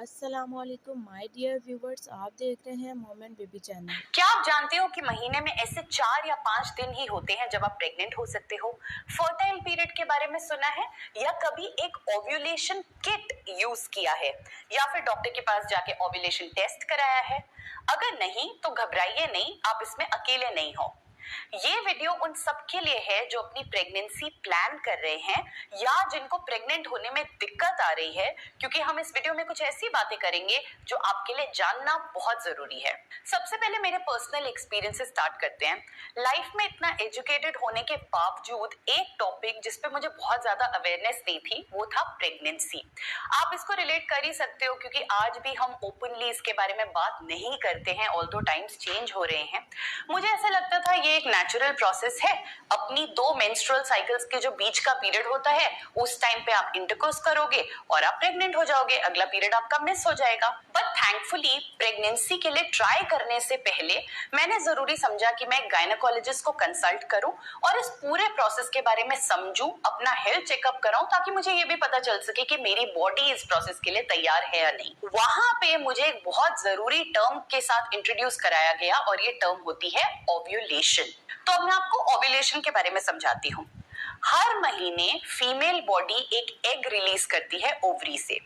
अस्सलामुअलैकुम my dear viewers, आप देख रहे हैं मोमेंट बेबी चैनल। क्या आप जानते हो कि महीने में ऐसे 4 या 5 दिन ही होते हैं जब आप प्रेग्नेंट हो सकते हो? फर्टाइल पीरियड के बारे में सुना है या कभी एक ओव्यूलेशन किट यूज किया है या फिर डॉक्टर के पास जाके ओव्यूलेशन टेस्ट कराया है? अगर नहीं तो घबराइए नहीं, आप इसमें अकेले नहीं हो। ये वीडियो उन सबके लिए है जो अपनी प्रेगनेंसी प्लान कर रहे हैं या जिनको प्रेग्नेंट होने में दिक्कत आ रही है, क्योंकि हम इस वीडियो में कुछ ऐसी बातें करेंगे जो आपके लिए जानना बहुत जरूरी है। सबसे पहले मेरे पर्सनल एक्सपीरियंस से स्टार्ट करते हैं। लाइफ में इतना एजुकेटेड होने के बावजूद एक टॉपिक जिस पे मुझे बहुत ज्यादा अवेयरनेस नहीं थी वो था प्रेगनेंसी। आप इसको रिलेट कर ही सकते हो क्योंकि आज भी हम ओपनली इसके बारे में बात नहीं करते हैं, ऑल्दो टाइम्स चेंज हो रहे हैं। मुझे ऐसा लगता था ये एक नेचुरल प्रोसेस है। अपनी 2 मेंस्ट्रुअल साइकिल्स के जो बीच का पीरियड होता है उस टाइम पे आप इंटरकोर्स करोगे और आप प्रेग्नेंट हो जाओगे, अगला पीरियड आपका मिस हो जाएगा। बट थैंकफुली प्रेगनेंसी के लिए ट्राई करने से पहले मैंने जरूरी समझा कि मैं गायनेकोलॉजिस्ट को कंसल्ट करूं और इस पूरे प्रोसेस के बारे में समझूं, अपना हेल्थ चेकअप कराऊं ताकि मुझे ये भी पता चल सके कि मेरी बॉडी इस प्रोसेस के लिए तैयार है या नहीं। वहां पे मुझे एक बहुत जरूरी टर्म के साथ इंट्रोड्यूस कराया गया और ये टर्म होती है ओव्यूलेशन। तो अब मैं आपको ओव्यूलेशन के बारे में समझाती हूँ। हर महीने फीमेल बॉडी एक एग रिलीज करती है ओवरी से।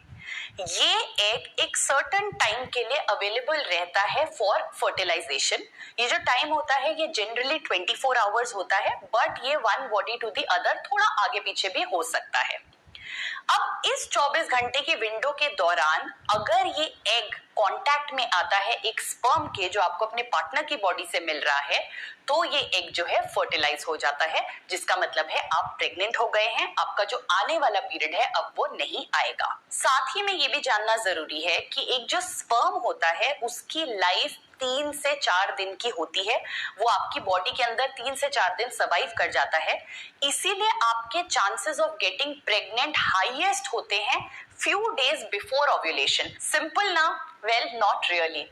ये एग एक सर्टेन टाइम के लिए अवेलेबल रहता है फॉर फर्टिलाइजेशन। ये जो टाइम होता है ये जनरली 24 आवर्स होता है, बट ये one body to the other थोड़ा आगे पीछे भी हो सकता है। अब इस 24 घंटे की विंडो के दौरान अगर ये एग कांटेक्ट में आता है एक स्पर्म के जो आपको अपने पार्टनर की बॉडी से मिल रहा है, तो ये एग जो है फर्टिलाइज हो जाता है, जिसका मतलब है आप प्रेग्नेंट हो गए हैं। आपका जो आने वाला पीरियड है अब वो नहीं आएगा। साथ ही में ये भी जानना जरूरी है कि एक जो स्पर्म होता है उसकी लाइफ 3 से 4 दिन की होती है। वो आपकी बॉडी के अंदर 3 से 4 दिन सर्वाइव कर जाता है, इसीलिए आपके chances of getting pregnant highest होते हैं few days before ovulation. Simple ना? Well, not really.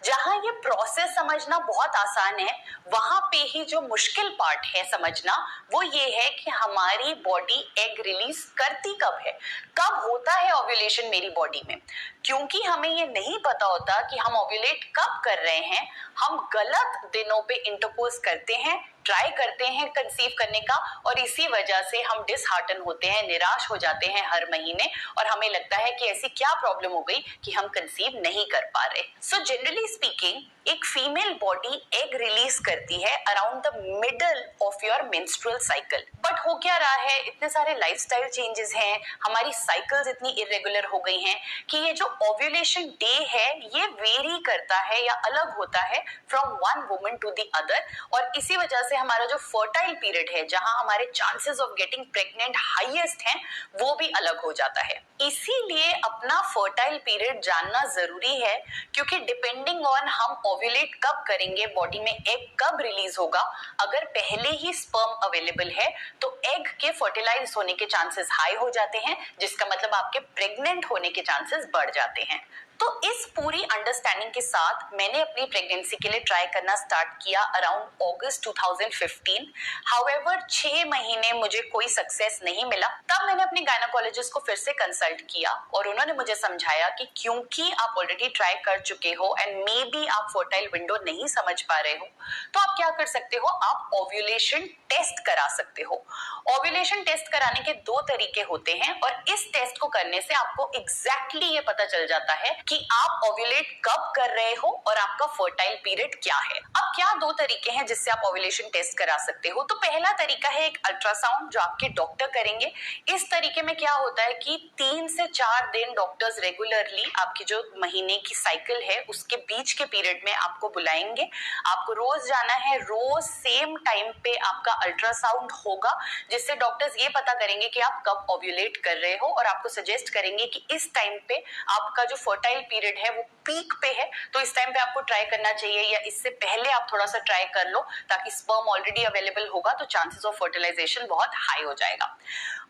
जहां ये प्रोसेस समझना बहुत आसान है, वहां पे ही जो मुश्किल पार्ट है समझना वो ये है कि हमारी बॉडी एग रिलीज करती कब है, कब होता है ओव्यूलेशन मेरी बॉडी में। क्योंकि हमें ये नहीं पता होता कि हम ओव्यूलेट कब कर रहे हैं, हम गलत दिनों पे इंटरकोर्स करते हैं, ट्राई करते हैं कंसीव करने का, और इसी वजह से हम डिसहार्टन होते हैं, निराश हो जाते हैं हर महीने, और हमें लगता है कि ऐसी क्या प्रॉब्लम हो गई कि हम कंसीव नहीं कर पा रहे। सो जनरली स्पीकिंग एक फीमेल बॉडी एग रिलीज करती है around the middle of your menstrual cycle. But हो क्या रहा है, इतने सारे लाइफस्टाइल चेंजेस हैं, हमारी साइकिल्स इतनी इरेगुलर हो गई हैं कि ये जो ओव्यूलेशन डे है ये वेरी करता है या अलग होता है from one woman to the other, और इसी वजह से हमारा जो फर्टाइल पीरियड है जहां हमारे chances of getting pregnant highest हैं वो भी अलग हो जाता है। इसीलिए अपना फर्टाइल पीरियड जानना जरूरी है, क्योंकि डिपेंडिंग ऑन हम ओव्यूलेट कब करेंगे, बॉडी में एग कब रिलीज होगा, अगर पहले ही स्पर्म अवेलेबल है तो एग के फर्टिलाइज होने के चांसेस हाई हो जाते हैं, जिसका मतलब आपके प्रेग्नेंट होने के चांसेस बढ़ जाते हैं। तो इस पूरी अंडरस्टैंडिंग के साथ मैंने अपनी प्रेगनेंसी के लिए ट्राई करना स्टार्ट किया अराउंड अगस्त 2015। हाउएवर 6 महीने मुझे कोई सक्सेस नहीं मिला। तब मैंने अपने गायनेकोलॉजिस्ट को फिर से कंसल्ट किया और उन्होंने मुझे समझाया कि क्योंकि आप ऑलरेडी ट्राई कर चुके हो एंड मे बी आप फर्टाइल विंडो नहीं समझ पा रहे हो, तो आप क्या कर सकते हो, आप ओव्यूलेशन टेस्ट करा सकते हो। ओव्यूलेशन टेस्ट कराने के 2 तरीके होते हैं और इस टेस्ट को करने से आपको एग्जैक्टली ये पता चल जाता है कि आप ओव्यूलेट कब कर रहे हो और आपका फर्टाइल पीरियड क्या है। अब क्या 2 तरीके हैं जिससे आप ओव्यूलेशन टेस्ट करा सकते हो? तो पहला तरीका है एक अल्ट्रासाउंड जो आपके डॉक्टर करेंगे। इस तरीके में क्या होता है कि 3 से 4 दिन डॉक्टर्स रेगुलरली आपकी जो महीने की साइकिल है उसके बीच के पीरियड में आपको बुलाएंगे। आपको रोज जाना है, रोज सेम टाइम पे आपका अल्ट्रासाउंड होगा, जिससे डॉक्टर्स ये पता करेंगे कि आप कब ओव्यूलेट कर रहे हो और आपको सजेस्ट करेंगे कि इस टाइम पे आपका जो फर्टाइल पीरियड है वो पीक पे है, तो इस टाइम पे आपको ट्राई करना चाहिए, या इससे पहले आप थोड़ा सा ट्राई कर लो, ताकि स्पर्म ऑलरेडी अवेलेबल होगा तो चांसेस ऑफ फर्टिलाइजेशन बहुत हाई हो जाएगा।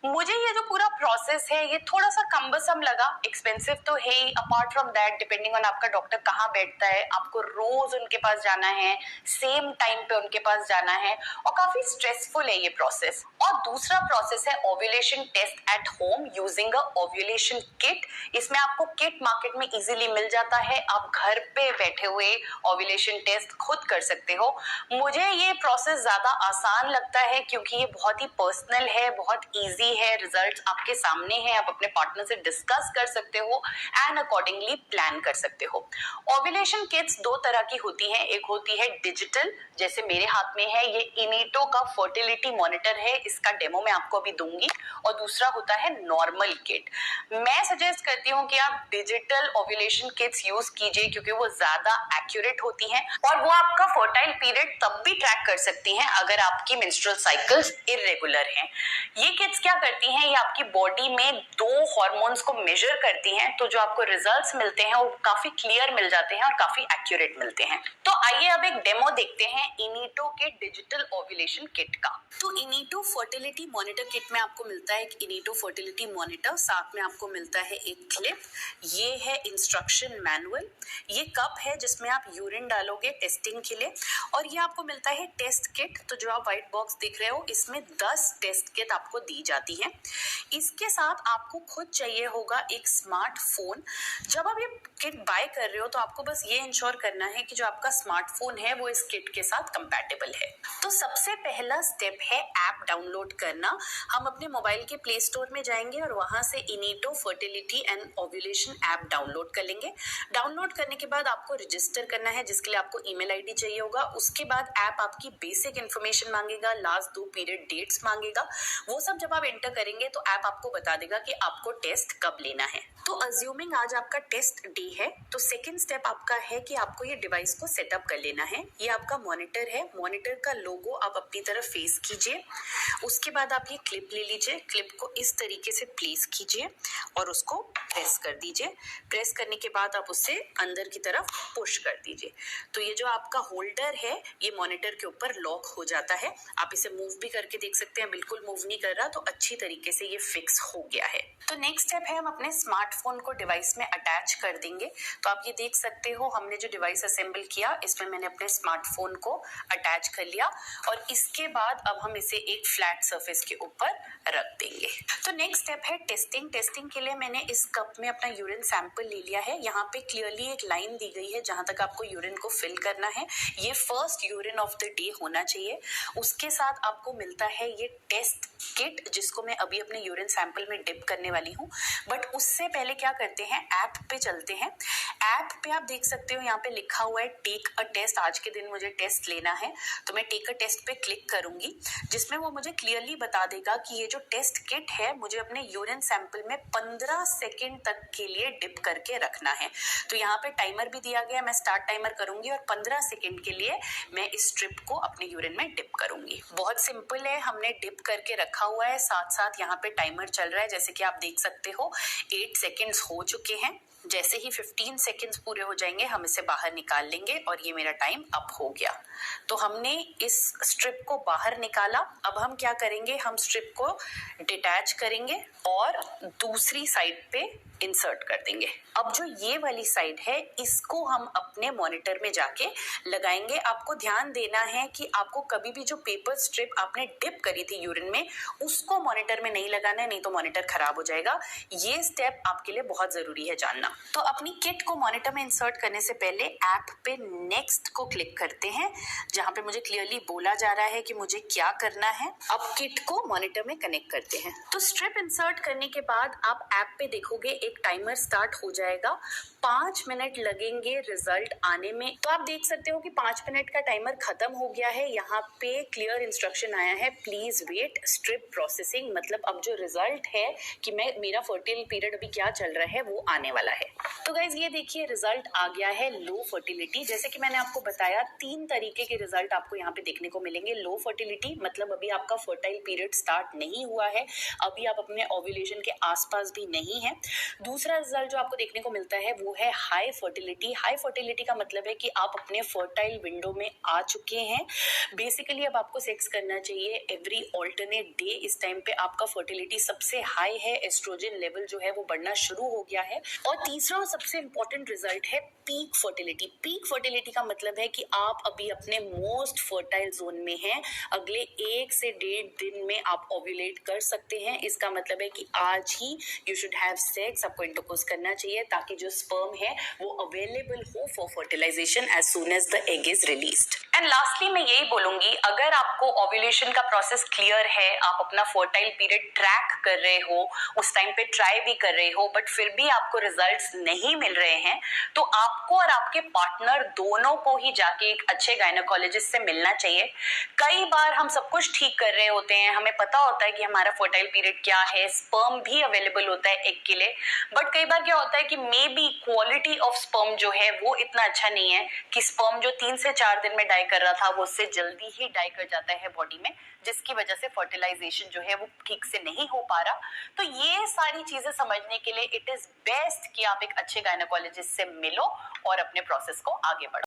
मुझे ये जो पूरा प्रोसेस है ये थोड़ा सा कम्बसम लगा, एक्सपेंसिव तो है ही। Apart from that, depending on आपका डॉक्टर कहाँ बैठता है, आपको रोज उनके पास जाना है, सेम टाइम पे उनके पास जाना है, और काफी स्ट्रेसफुल है ये प्रोसेस। और दूसरा प्रोसेस है ovulation test at home using a ovulation kit. इसमें आपको किट मार्केट में इजीली मिल जाता है, आप घर पे बैठे हुए ओव्यूलेशन टेस्ट खुद कर सकते हो। मुझे ये प्रोसेस ज्यादा आसान लगता है क्योंकि ये बहुत ही पर्सनल है, बहुत इजी है, रिजल्ट्स आपके सामने हैं, आप अपने पार्टनर से डिस्कस कर सकते हो एंड अकॉर्डिंगली प्लान कर सकते हो। ओव्यूलेशन किट्स दो तरह की होती हैं, एक होती है डिजिटल, जैसे मेरे हाथ में है, ये इनीटो का फर्टिलिटी मॉनिटर है, इसका डेमो मैं आपको अभी दूंगी, और दूसरा होता है नॉर्मल किट। मैं सजेस्ट करती हूँ कि आप डिजिटल ओव्यूलेशन किट्स यूज कीजिए क्योंकि वो ज्यादा एक्यूरेट होती हैं और वो आपका फर्टाइल पीरियड तब भी ट्रैक कर सकती हैं अगर आपकी मेंस्ट्रुअल साइकिल्स इरेगुलर हैं। ये किट्स क्या करती हैं, ये आपकी बॉडी में दो हार्मोन्स को मेजर करती हैं, तो जो आपको रिजल्ट्स मिलते हैं वो काफी क्लियर मिल जाते हैं और काफी एक्यूरेट मिलते हैं। तो आइए अब एक डेमो देखते हैं इनीटो के डिजिटल ओव्यूलेशन किट का। तो इनीटो फर्टिलिटी मॉनिटर किट में आपको मिलता है एक इनीटो फर्टिलिटी मॉनिटर, साथ में आपको मिलता है एक क्लिप, ये है इंस्ट्रक्शन मैनुअल, ये कप है जिसमें आप यूरिन डालोगे टेस्टिंग के लिए, और ये आपको मिलता है टेस्ट किट। तो जो आप व्हाइट बॉक्स देख रहे हो इसमें 10 टेस्ट किट आपको दी जाती है। इसके साथ आपको खुद चाहिए होगा एक स्मार्टफोन। जब आप ये किट बाय कर रहे हो तो आपको बस ये इंश्योर करना है कि जो आपका स्मार्टफोन है वो इस किट के साथ कंपैटिबल है। तो सबसे पहला स्टेप है ऐप डाउनलोड करना। हम अपने मोबाइल के प्ले स्टोर में जाएंगे और वहां से Inito fertility and ovulation app download कर लेंगे। डाउनलोड करने के बाद आपको रजिस्टर करना है, जिसके लिए आपको ईमेल आईडी चाहिए होगा। उसके बाद ऐप आपकी बेसिक इन्फॉर्मेशन मांगेगा, लास्ट 2 पीरियड डेट्स मांगेगा। वो सब जब आप एंटर करेंगे तो ऐप आपको बता देगा कि आपको टेस्ट कब लेना है। तो अज्यूमिंग आज आपका टेस्ट डे है, तो सेकंड स्टेप आपका है कि आपको ये डिवाइस को सेटअप कर लेना है। ये आपका मॉनिटर है, मॉनिटर का लोगो आप अपनी तरफ फेस कीजिए। उसके बाद आप ये क्लिप ले लीजिए, क्लिप को इस तरीके से प्लेस कीजिए और उसको प्रेस कर दीजिए। प्रेस करने के बाद आप उससे अंदर की तरफ पुश कर दीजिए। तो ये जो आपका होल्डर है ये मॉनिटर के ऊपर लॉक हो जाता है। आप इसे मूव भी करके देख सकते हैं, बिल्कुल मूव नहीं कर रहा, तो अच्छी तरीके से ये फिक्स हो गया है। तो नेक्स्ट स्टेप है हम अपने स्मार्टफोन को डिवाइस में अटैच कर देंगे। तो आप ये देख सकते हो हमने जो डिवाइस असेंबल किया इसमें मैंने अपने स्मार्टफोन को अटैच कर लिया, और इसके बाद अब हम इसे एक फ्लैट सरफेस के ऊपर रख देंगे। तो नेक्स्ट स्टेप है टेस्टिंग। टेस्टिंग के लिए मैंने इस कप में अपना यूरिन सैंपल ले लिया है। यहाँ पे क्लियरली एक लाइन दी गई है जहां तक आपको यूरिन को फिल करना है। ये first urine of the day होना चाहिए। उसके साथ आपको मिलता है ये टेस्ट किट, जिसको मैं अभी अपने यूरिन सैंपल में डिप करने वाली हूँ। बट उससे पहले क्या करते हैं, ऐप पे चलते हैं। ऐप पे आप देख सकते हो यहाँ पे लिखा हुआ है टेक अ टेस्ट। आज के दिन मुझे टेस्ट लेना है, तो मैं टेक अ टेस्ट पे क्लिक करूंगी, जिसमें वो मुझे क्लियरली बता देगा कि ये जो टेस्ट किट है मुझे अपने यूरिन सैंपल में 15 सेकेंड तक के लिए डिप करके रखना है। तो यहाँ पे टाइमर भी दिया गया है, मैं स्टार्ट टाइमर करूंगी और 15 सेकेंड के लिए मैं इस स्ट्रिप को अपने यूरिन में डिप करूंगी। बहुत सिंपल है, हमने डिप करके रखा हुआ है, साथ साथ यहाँ पे टाइमर चल रहा है। जैसे कि आप देख सकते हो 8 सेकेंड्स हो चुके हैं। जैसे ही 15 सेकेंड्स पूरे हो जाएंगे हम इसे बाहर निकाल लेंगे और ये मेरा टाइम अप हो गया। तो हमने इस स्ट्रिप को बाहर निकाला। अब हम क्या करेंगे, हम स्ट्रिप को डिटैच करेंगे और दूसरी साइड पे इंसर्ट कर देंगे। अब जो ये वाली साइड है इसको हम अपने मॉनिटर में जाके लगाएंगे। आपको ध्यान देना है कि आपको कभी भी जो पेपर स्ट्रिप आपने डिप करी थी यूरिन में उसको मॉनिटर में नहीं लगाना है, नहीं तो मॉनिटर खराब हो जाएगा। ये स्टेप आपके लिए बहुत जरूरी है जानना। तो अपनी किट को मॉनिटर में इंसर्ट करने से पहले ऐप पे नेक्स्ट को क्लिक करते हैं, जहां पे मुझे क्लियरली बोला जा रहा है कि मुझे क्या करना है। अब किट को मॉनिटर में कनेक्ट करते हैं। तो स्ट्रिप इंसर्ट करने के बाद आप ऐप पे देखोगे एक टाइमर स्टार्ट हो जाएगा। 5 मिनट लगेंगे रिजल्ट आने में। तो आप देख सकते हो कि 5 मिनट का टाइमर खत्म हो गया है। यहाँ पे क्लियर इंस्ट्रक्शन आया है, प्लीज वेट स्ट्रिप प्रोसेसिंग। मतलब अब जो रिजल्ट है कि मेरा फर्टाइल पीरियड अभी क्या चल रहा है वो आने वाला है। तो गाइज ये देखिए रिजल्ट आ गया है, लो फर्टिलिटी। जैसे कि मैंने आपको बताया 3 तरीके तरीके के रिजल्ट आपको यहाँ पे देखने को मिलेंगे। लो फर्टिलिटी मतलब अभी आपका फर्टाइल पीरियड स्टार्ट नहीं हुआ है, अभी आप अपने ओव्यूलेशन के आसपास भी नहीं है। दूसरा रिजल्ट जो आपको देखने को मिलता है वो है हाई फर्टिलिटी। हाई फर्टिलिटी का मतलब है कि आप अपने फर्टाइल विंडो में आ चुके हैं। बेसिकली अब आपको सेक्स करना चाहिए एवरी ऑल्टरनेट डे। इस टाइम पे आपका फर्टिलिटी सबसे हाई है, एस्ट्रोजन लेवल जो है वो बढ़ना शुरू हो गया है। और तीसरा और सबसे इंपॉर्टेंट रिजल्ट है पीक फर्टिलिटी। पीक फर्टिलिटी का मतलब है कि आप अभी अपने मोस्ट फर्टाइल जोन में हैं। अगले 1 से 1.5 दिन में आप ओव्यूलेट कर सकते हैं। इसका मतलब है कि आज ही यू शुड हैव सेक्स, आपको इंटरकोर्स करना चाहिए ताकि जो स्पर्म है वो अवेलेबल हो for fertilization as soon as the egg is released. And lastly मैं यही बोलूंगी, अगर आपको ओव्यूलेशन का प्रोसेस क्लियर है, आप अपना फर्टाइल पीरियड ट्रैक कर रहे हो, उस टाइम पे ट्राई भी कर रहे हो, बट फिर भी आपको रिजल्ट्स नहीं मिल रहे हैं, तो आपको और आपके पार्टनर दोनों को ही जाके एक अच्छे गायनेकोलॉजिस्ट से मिलना चाहिए। कई बार हम सब कुछ ठीक कर रहे होते हैं, हमें पता होता है कि हमारा फर्टाइल पीरियड क्या है, स्पर्म भी अवेलेबल होता है एग के लिए, बट कई बार क्या होता है कि may be quality of sperm जो है वो इतना अच्छा नहीं है कि स्पर्म जो 3 से 4 दिन में डाई कर रहा था वो उससे जल्दी ही डाई कर जाता है बॉडी में, जिसकी वजह से फर्टिलाइजेशन जो है वो ठीक से नहीं हो पा रहा। तो ये सारी चीजें समझने के लिए इट इज बेस्ट कि आप एक अच्छे गायनेकोलॉजिस्ट से मिलो और अपने प्रोसेस को आगे बढ़ाओ।